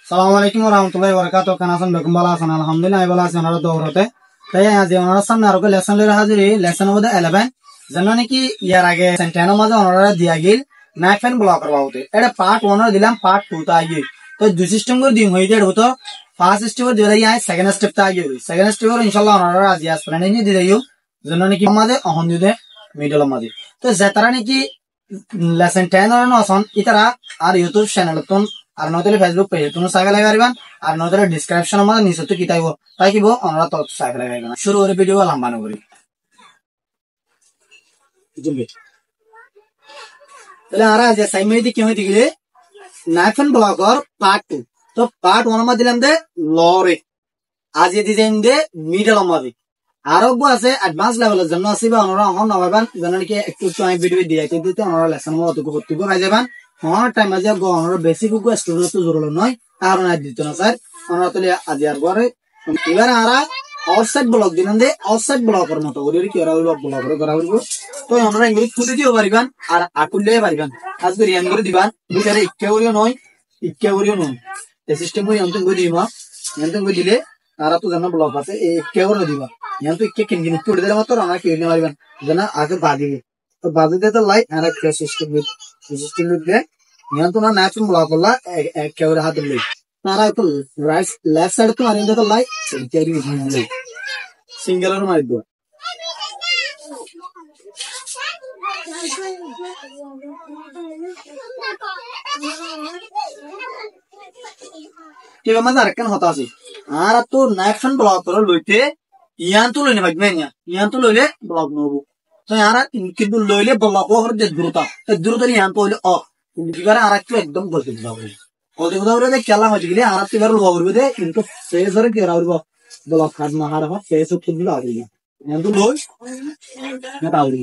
সালামু আলাইকুম ওয়া রাহমাতুল্লাহি ওয়া বারাকাতুহু। কেন আছেন? বেকুম ভালো আছেন? আলহামদুলিল্লাহ আমি ভালো আছি। ওনারা দৌড়তে তাই আজ ওনার সামনে আরো লেসন লইরা হাজির। লেসন মধ্যে 11 যেন নাকি ইয়ার আগে সেন্টেনের মাঝে ওনারা দিয়া গিল নাইফ এন্ড ব্লক করবা হতে। এটা পার্ট 1 এর দিলাম, পার্ট 2 তে আইয়ে তো দুই সিস্টেম করে দিন হই দেড় হতো। ফার্স্ট স্টেপ দিলে আই সেকেন্ড স্টেপ তে আইয়ে সেকেন্ড স্টেপ ইনশাআল্লাহ ওনারা আজ আসলে নিয়ে দিয়ে দিও যেন নাকি আমাদের অহন দিতে মিডল মাঝে। তো যে তারা নাকি লেসন 10 এর নসন ইতারা আর ইউটিউব চ্যানেল তুন আর নয়তো ফেসবুক পেজ তুমি সাইকেল লাগাইবান আর নয়তো ডিসক্রিপশন মধ্যে নিচে তো কিতাইব তাই কিব আমরা তো সাইকেল লাগাইবান। শুরু করে ভিডিও লম্বা না করি তাহলে আর আজ সাইমেই দি কি হই দিলে নাইফ এন্ড ব্লকার পার্ট 2। তো পার্ট 1 মধ্যে দিলাম দে লরে, আজ এই ডিজাইন দে মিডল মধ্যে আরো আছে অ্যাডভান্স লেভেলের জন্য আছে বা ওনারা হন নবাবান যেন নাকি একটু আমি ভিডিও দিয়ে দিতে ওনারা লেসন মতো ভর্তি করে যাবেন। হওয়ার টাইম আছে ওনারা বেসিক স্টুডেন্ট তো জরুরি নয় কারণ আজ দিত না স্যার ওনারা তাহলে আজ আর পরে এবার আর আউটসাইড ব্লক দিলাম দে আউটসাইড ব্লকের মতো করে কি ওরা ব্লক করে করা হইব। তো ওনারা ইংলিশ খুলে দিও পারিবেন আর আকুলে পারিবেন আজ করে ইয়ান করে দিবেন বিচারে ইক্কেউরিও নয় ইক্কেউরিও নয় এই সিস্টেম হই অন্তন করে দিবা অন্তন করে দিলে আর তো জানা ব্লক আছে এই ইক্কেউরিও দিবা ইয়ান তো ইক্কে কিন কিন করে দিলে মাত্র ওনারা কেউ নিতে পারিবেন জানা আগে বাদিবে তো বাদিতে তো লাই আর একটা সিস্টেম দিলে ইয়ান তো না ন্যাচুরাল ব্লক করলা একেবারে হাতে লই তারা তো রাইট লেফট সাইড তো মারিন্দে তো লাই ক্যারি হই সিঙ্গেলার মারি দাও। ঠিক আছে আর কেন হতা আছে আর তো নাইফ এন্ড ব্লক করে লইতে ইয়ান তো লইনে ভাগবে না ইয়ান তো লইলে ব্লক নবো তো আর কিন্তু লইলে ব্লক হওয়ার যে দ্রুত ইয়ান তো হইলে অ এবারে আর একটু একদম বলতে যাবে বলতে যাবে যে খেলা হয়ে গেলে আর একটু এবার লগ করবে কিন্তু সেই ধরে কি রাউরব ব্লক কাট না হারা হয় সেই সব কিছু আগে ইয়ান তো লই না তাউরি।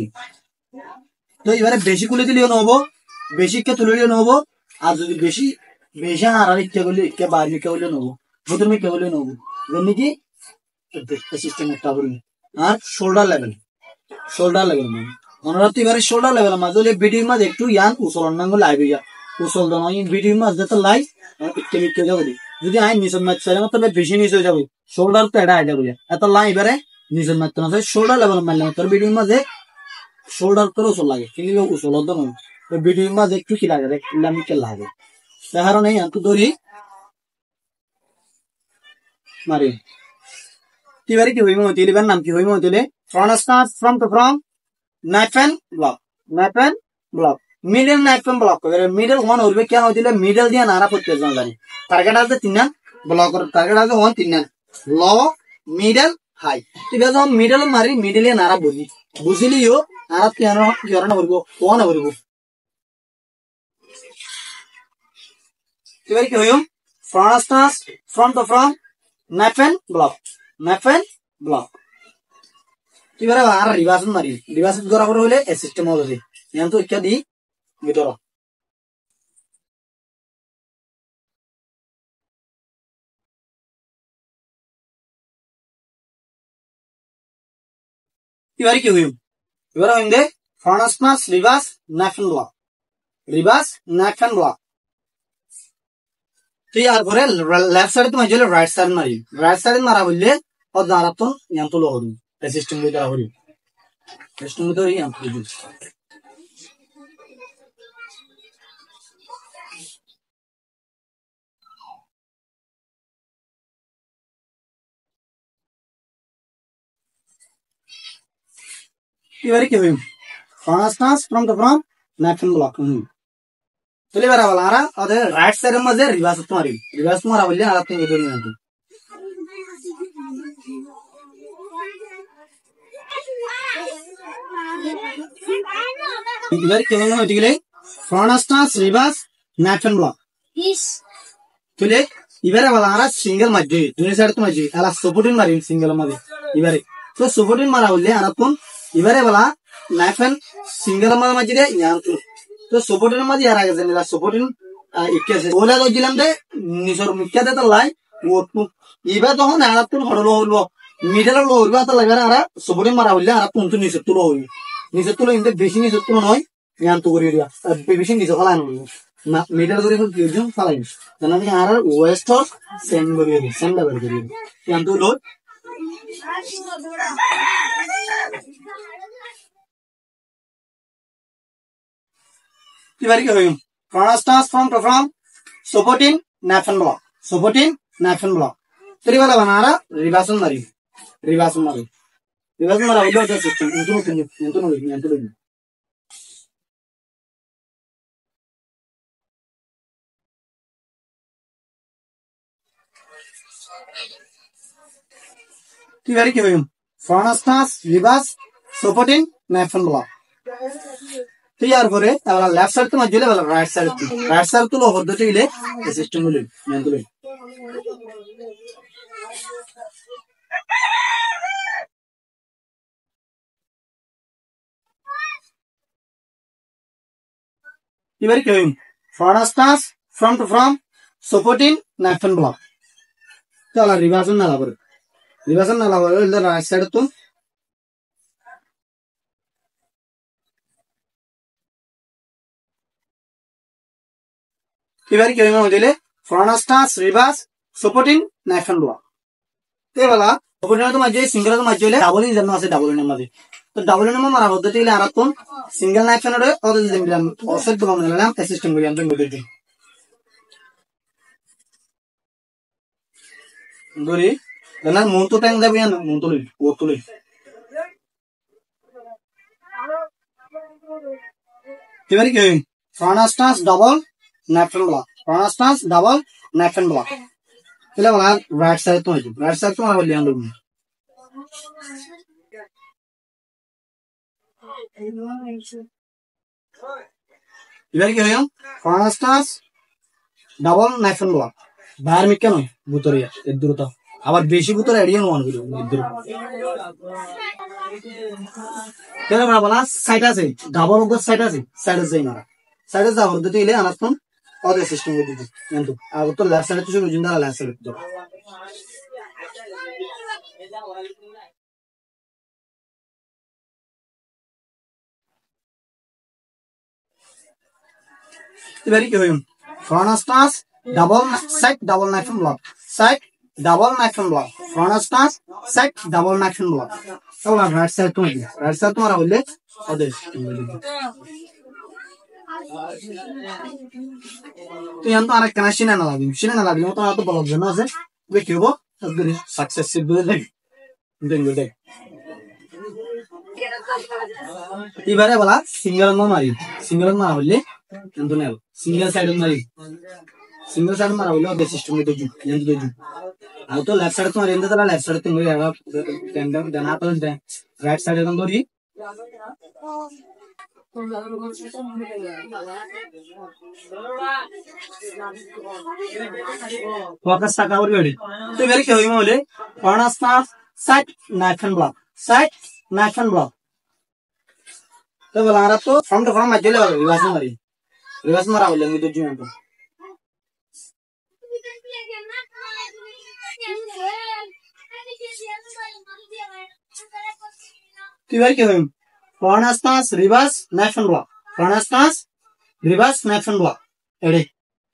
তো এবারে বেশি খুলে দিলেও নবো বেশি কে তুলে দিলেও নবো আর যদি বেশি বেশি আর ইচ্ছা করলে ইচ্ছা বাইরে কে হলে নবো ভূতের মেয়ে কে হলে নবো যেমনি কি সিস্টেম একটা করবি। আর শোল্ডার লেভেল মানে ওনারা তো এবারে শোল্ডার লেভেল মাঝে হলে ভিডিওর মাঝে একটু ইয়ান উসল অন্যাঙ্গ লাইভ হইয়া উসল দাও ভিডিওর মাঝে তো লাই ইটকে মিটকে যাবো যদি আই নিচের ম্যাচ চাই আমার তাহলে বেশি নিচে যাবে শোল্ডার তো এটা আইডিয়া করিয়া এত লাই এবারে নিচের ম্যাচ না শোল্ডার লেভেল মারলে তোর ভিডিওর মাঝে শোল্ডার তোর উসল লাগে কিন্তু উসল তো নয় ভিডিওর মাঝে একটু কি লাগে মিটকে লাগে সে কারণে তো ধরি মারি এবারে কি হইব মতে এবার নাম কি হইব মতে front start from knife hand block middle knife hand block middle one হইবে কেন হইলে মিডল দিয়ে নারা করতে জানি টার্গেট আছে 3 ব্লকের টার্গেট আছে 3 ল মিডল হাই তুই যখন মিডল মারি মিডলে নারা বুঝিলিও আর কেন না করব কোন করব এবারে কি হইম front start from knife hand block এবারে আর রিভার্স করা করে হইলে এই সিস্টেম হবে ইয়ান তো ইচ্ছা দি ভিতর এবারে কি হইম এবারে হইম the front start reverse knife hand block তুই আর পরে লেফট সাইড তো মাইলে রাইট সাইড মারা বললে ও দাঁড়াতো ইয়ান তো লহরি এই সিস্টেম দিয়ে করা হরি সিস্টেম তো ইয়ান তো দিই এবারে কি হইম front from knife hand block তুলে বেড়া বলা আর ওদের রাইট সাইডের মধ্যে রিভার্স মারা বললে আর তুমি ভিতরে নিয়ে আসবে এবারে কেমন হয়ে গেলে front start reverse knife hand block তুলে এবারে বলা আর সিঙ্গেল মাঝে দুই সাইড তো মাঝে আর সাপোর্টিং মারি সিঙ্গেল মাঝে এবারে তো সাপোর্টিং মারা বললে আর কোন এবারে বলা নাইফ এন্ড সিঙ্গেল মাঝে দে ইয়ান তো সাপোর্টিং মাঝে আর আগে জানিলা সাপোর্টিং ইকেছে ওলা লই দিলাম দে নিচর মুখ্যা দে তো লাই ও এবারে তখন আর কোন হড়লো হইলো মিডল লো হইবা তো লাগবে আর সাপোর্টিং মারা হইলে আর কোন তো নিচে তুলো ইন্দে বেশি নিচে তুলো নয় ইয়ান তো করি দিয়া বেশি নিচে ফলানো middle করে দিম ফালাই জানা কি আর ওয়েস্ট অর সেন্ড করে দিই সেন্ড লেভেল করে দিই কিন্তু লোড এবারে কি হইম front from supporting naphan block teri bala banara ribasun mari mara ulo ta system into এবারে কি হইম front reverse supporting naphan block तैयार करे अवला लेफ्ट साइड तो मजले वाला राइट साइड तो लो होद चले सिस्टम ले यंतले इबार के front to from supporting knife hand block चला रिवर्सन ना लाबर इधर राइट साइड तो এবারে কি হইম দিলে front reverse supporting national block তে বলা সাপোর্টিং তো মাঝে সিঙ্গেল তো মাঝে ডাবল ই জন্য আছে ডাবল এর মধ্যে তো ডাবল এর মারা পদ্ধতি হলে আর কোন সিঙ্গেল ন্যাশনাল এর অদল দিলাম অফসেট তো বানালাম সিস্টেম করি আমরা বুঝতে ধরি না মন তো টাইম যাবে না মন তো ও তো এবারে কি front double naphan block front double naphan block ile bala right side to mara bolli andu ibar ki hoyam front double naphan block bahar mi keno butoriya edurta আবার বেশি ভিতরে এরিয়া ওয়ান করি ইদুর কেন আমরা বলা সাইড আছে double of side আছে না সাইড যা পদ্ধতি ile আনাতন অদে সিস্টেম করে দিই কিন্তু আর তো লেফট সাইডে তো শুরু জিন্দা লেফট সাইডে তো এবারে কি হইম front double knife hand block double knife hand block front double knife hand block তো রাইট সাইড তোমার হইলে অদে तो यहाँ तो आरे कना शिना ना लगी तो आप तो बहुत जना से वे क्यों वो अगर सक्सेसफुल देख देंगे देख इबारे वाला सिंगल मारा बोले तो नहीं सिंगल साइड मारा बोले और सिस्टम में तो जू यहाँ तो जू अब तो लेफ्ट साइड तुम्हारे अंदर तो लेफ्ट साइड तुम लोग यार टेंडर देना तो राइट साइड एकदम तो रही फोकस टाका और बेड़ी तो मेरे क्या हुई बोले फ्रंट साइड नाइफन ब्लॉक तो बोला रहा तो फ्रंट टू फ्रंट मजले वाला रिवर्स मारा बोले मैं तो जी तो मेरे क्या हुई फ्रंट रिवर्स नाइफन ब्लॉक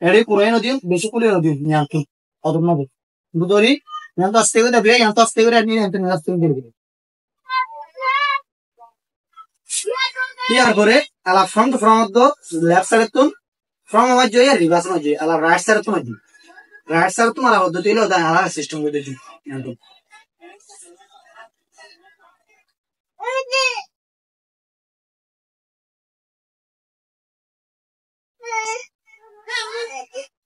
एडे पुराई नदी बेसि कुले नदी यहाँ की अदम नदी बुदोरी यहाँ तो अस्ते को दबिया यहाँ तो अस्ते को रहनी है यहाँ अस्ते को दबिया यार करे अला फ्रंट दो लेफ्ट साइड तुम फ्रंट में जो है रिवर्स में जो है अला राइट साइड तुम्हारा होता तो ये होता है अला सिस्टम को देखो यहाँ तो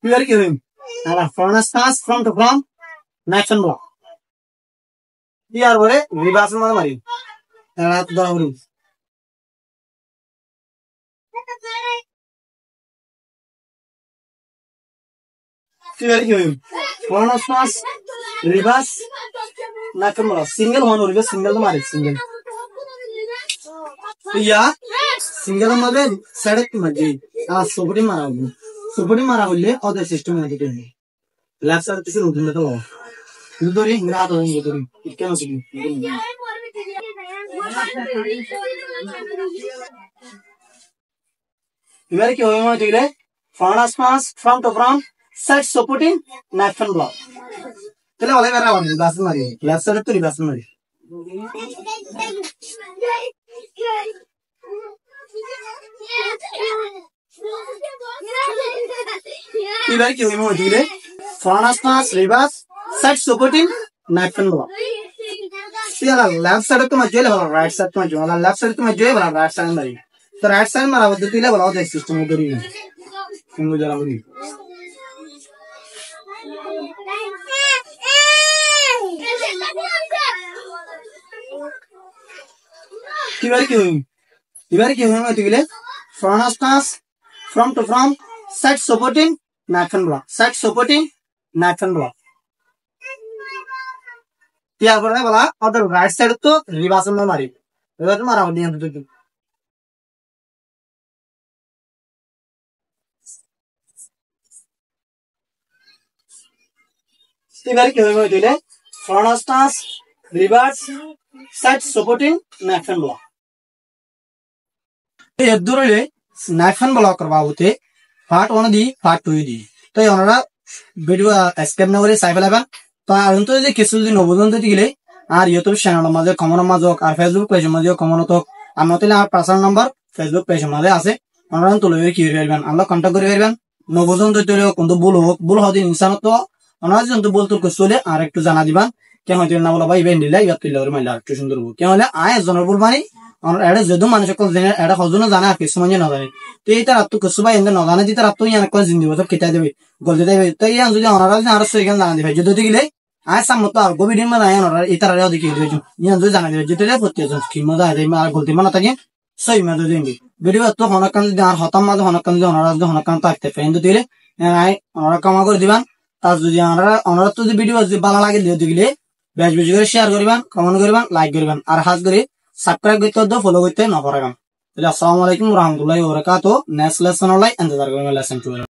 Here give him. Now front to front, national block. Here where reverse mari. Now to the room. Here give him. Front reverse, national block. Single one or reverse single mari single. Yeah, single mari side maji. Sobri mara. सुपड़ी मारा बोले और system में देते हैं left side किसी root में तो उधर ही रात हो गई उधर क्या ना सीखी इधर क्या हुआ मुझे ले front as pass, front to front, side supporting, knife and block. তাহলে বলে বেরা বানি বাস মারি লেফট সাইডে তো রিভার্স মারি এবার কি হইমো দিলে front as pass, reverse, side supporting, knife and block. ইয়ালা লেফট সাইডে তো মজলে বলা রাইট সাইড তো মজলে লেফট সাইডে তো মজলে বলা রাইট সাইড মারি তো রাইট সাইড মারা বলতে দিলে বলা যায় সিস্টেম করি না কিন্তু যারা বলি এবারে কি হইমো দিলে front as pass, front to front, side supporting, knife and block, side supporting, knife and block. তারপরে বলা ওদের রাইট সাইড তো রিভার্স মারি এবার মারা নিয়ম তো এবারে কি হইব দিলে front stance reverse side supporting knife hand block এই দূরে নাইফ এন্ড ব্লক করবা হতে পার্ট 1 দি পার্ট 2 দি তো ওনারা ভিডিও স্ক্যাপ না করে সাইফ লাগান তো আরন্ত যে কিছু দিন নবদন্ত দিলে আর ইউটিউব চ্যানেলের মাঝে কমন মাঝে আর ফেসবুক পেজের মাঝে কমন তো আমার তাহলে আর পার্সোনাল নাম্বার ফেসবুক পেজের মাঝে আছে ওনারা তুলে কি করবেন আমরা কন্টাক্ট করে পারবেন নবদন্ত দিলে কোন ভুল হদিন ইনসান তো ওনারা যন্তু বলতো চলে আর একটু জানা দিবান কেন হইতে না বলা ভাই ইভেন্ট দিলে ইয়াত তুলে মাইলা একটু সুন্দর কেন হলে আয় জনের বল মানে এটা যদি মানুষ এটা হজনও জানে আর কিছু মানুষ না জানে তো এই তার তো কিছু ভাই এনে না জানে তার তো ইয়ান কোন জিন্দি বছর কেটে দেবে গলতে দেবে তো ইয়ান যদি ওনারা আর সেখানে জানা দিবে যদি গেলে আয় সামতো আর গভীর মানে আয় ওনারা এই তারা দেখি ইয়ান যদি জানা দিবে যদি প্রত্যেকজন কি মজা হয় আর গলতি মানে থাকে সই মাঝে দিবি ভিডিও তো হনকান যদি আর হতাম মাঝে হনকান যদি ওনারা যদি হনকান থাকতে ফ্রেন্ড দিলে আয় ওনারা কামা করে দিবান তার যদি ওনারা তো যদি ভিডিও যদি ভালো লাগে দিলে বেশ বেশি করে শেয়ার করবেন কমেন্ট করবেন লাইক করবেন আর হাত করে সাবস্ক্রাইব করতে ফলো করতে না পারবেন আসসালামু আলাইকুম রহমতুল্লাহি ওয়া বারাকাতুহু নেক্সট লেসন অনলাইন ইন্তজার করবেন লেসন 2